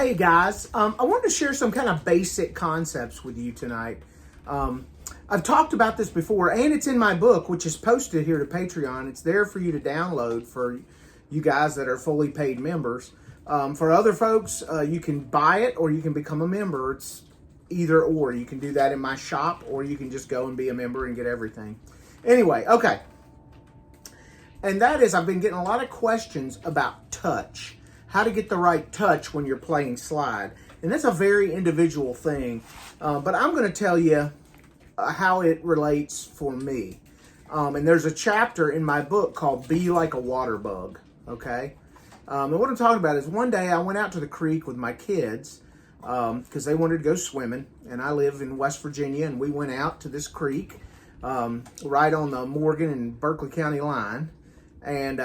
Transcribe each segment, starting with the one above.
Hey guys, I wanted to share some kind of basic concepts with you tonight. I've talked about this before, and it's in my book, which is posted here to Patreon. It's there for you to download for you guys that are fully paid members. For other folks, you can buy it or you can become a member. It's either or. You can do that in my shop, or you can just go and be a member and get everything. Anyway, okay. And that is, I've been getting a lot of questions about touch. How to get the right touch when you're playing slide. And that's a very individual thing. But I'm going to tell you how it relates for me. And there's a chapter in my book called Be Like a Waterbug. Okay? And what I'm talking about is one day I went out to the creek with my kids because they wanted to go swimming. And I live in West Virginia, and we went out to this creek right on the Morgan and Berkeley County line. And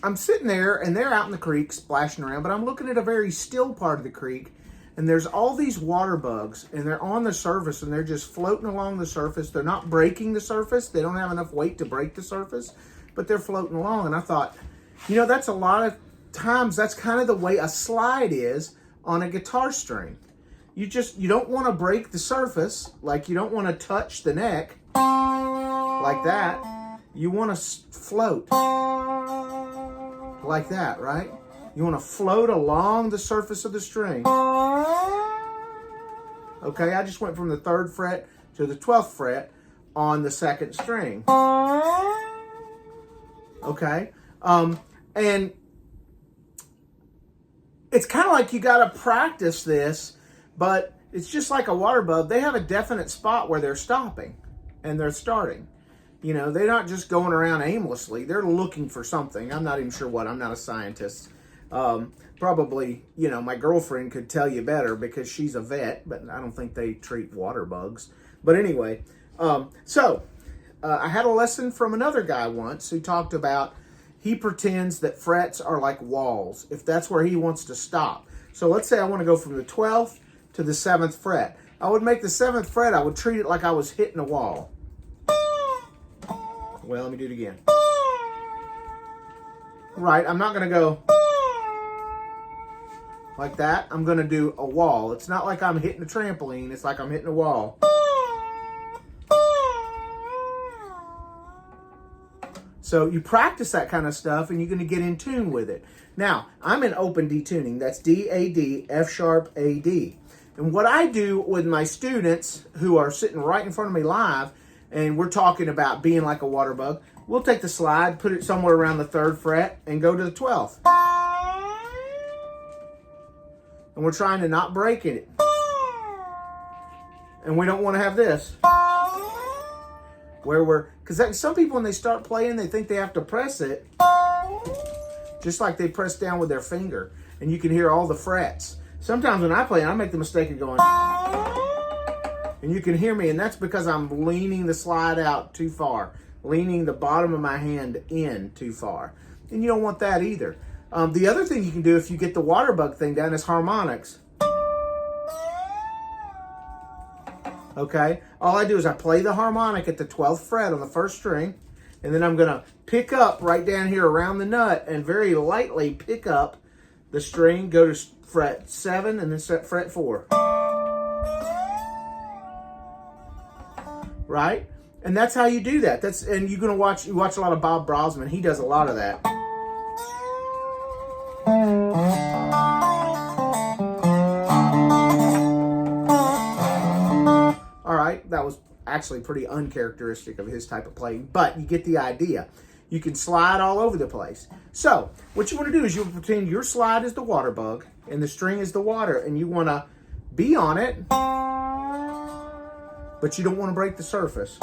I'm sitting there, and they're out in the creek splashing around, but I'm looking at a very still part of the creek, and there's all these water bugs, and they're on the surface, and they're just floating along the surface. They're not breaking the surface. They don't have enough weight to break the surface, but they're floating along. And I thought, you know, that's a lot of times, that's kind of the way a slide is on a guitar string. You don't want to break the surface, like you don't want to touch the neck like that. You want to float like that, right? You want to float along the surface of the string. Okay, I just went from the 3rd fret to the 12th fret on the 2nd string. Okay, and it's kind of like you got to practice this, but it's just like a water bug. They have a definite spot where they're stopping and they're starting. You know, they're not just going around aimlessly. They're looking for something. I'm not even sure what. I'm not a scientist. Probably, you know, my girlfriend could tell you better because she's a vet, but I don't think they treat water bugs. But anyway, I had a lesson from another guy once who talked about he pretends that frets are like walls, if that's where he wants to stop. So let's say I want to go from the 12th to the 7th fret. I would make the 7th fret, I would treat it like I was hitting a wall. Well, let me do it again. Right, I'm not going to go like that. I'm going to do a wall. It's not like I'm hitting a trampoline. It's like I'm hitting a wall. So you practice that kind of stuff, and you're going to get in tune with it. Now, I'm in open D tuning. That's D-A-D, F-sharp, A-D. And what I do with my students who are sitting right in front of me live, and we're talking about being like a water bug, we'll take the slide, put it somewhere around the 3rd fret, and go to the 12th. And we're trying to not break it. And we don't want to have this. Because some people, when they start playing, they think they have to press it. Just like they press down with their finger. And you can hear all the frets. Sometimes when I play, I make the mistake of going... And you can hear me, and that's because I'm leaning the slide out too far, leaning the bottom of my hand in too far. And you don't want that either. The other thing you can do if you get the water bug thing down is harmonics. Okay? All I do is I play the harmonic at the 12th fret on the 1st string, and then I'm going to pick up right down here around the nut and very lightly pick up the string, go to fret 7, and then fret 4. Right? And that's how you do that. And you watch a lot of Bob Brosman. He does a lot of that. All right, that was actually pretty uncharacteristic of his type of playing, but you get the idea. You can slide all over the place. So, what you want to do is you pretend your slide is the water bug and the string is the water, and you want to be on it, but you don't want to break the surface.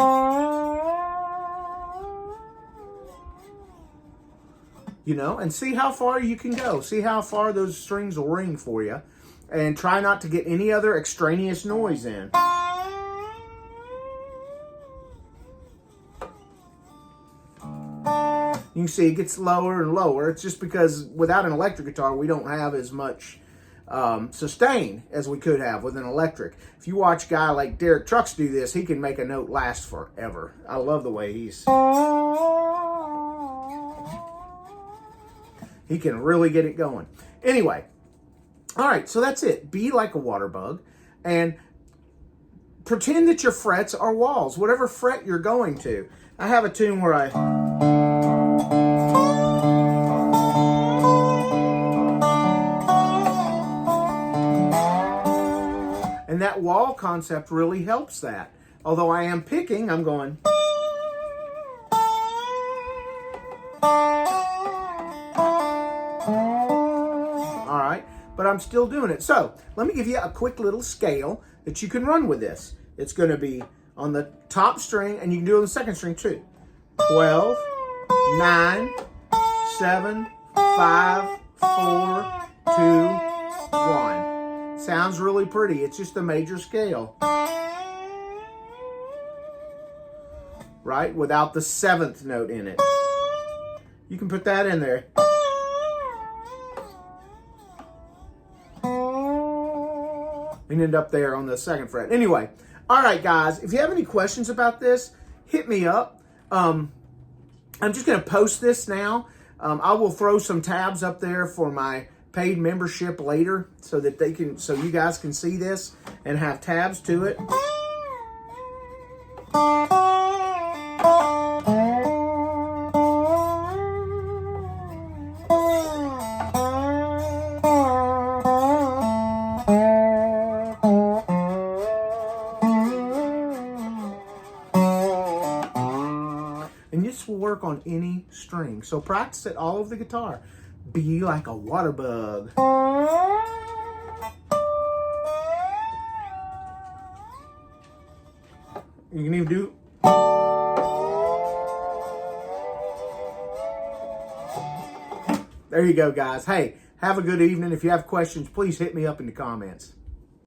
You know, and see how far you can go. See how far those strings will ring for you. And try not to get any other extraneous noise in. You can see it gets lower and lower. It's just because without an electric guitar, we don't have as much sustain as we could have with an electric. If you watch a guy like Derek Trucks do this, he can make a note last forever. I love the way he can really get it going. Anyway, All right, so that's it. Be like a water bug and pretend that your frets are walls, whatever fret you're going to. I have a tune where and that wall concept really helps that. Although I am picking, I'm going. All right, but I'm still doing it. So let me give you a quick little scale that you can run with this. It's going to be on the top string, and you can do it on the second string too. 12, 9, 7, 5, 4, 2, 1. Sounds really pretty. It's just a major scale. Right? Without the 7th note in it. You can put that in there. And end up there on the 2nd fret. Anyway, all right, guys. If you have any questions about this, hit me up. I'm just going to post this now. I will throw some tabs up there for my paid membership later, so that so you guys can see this and have tabs to it. And this will work on any string. So practice it all over the guitar. Be like a water bug. You can even do. There you go, guys. Hey, have a good evening. If you have questions, please hit me up in the comments.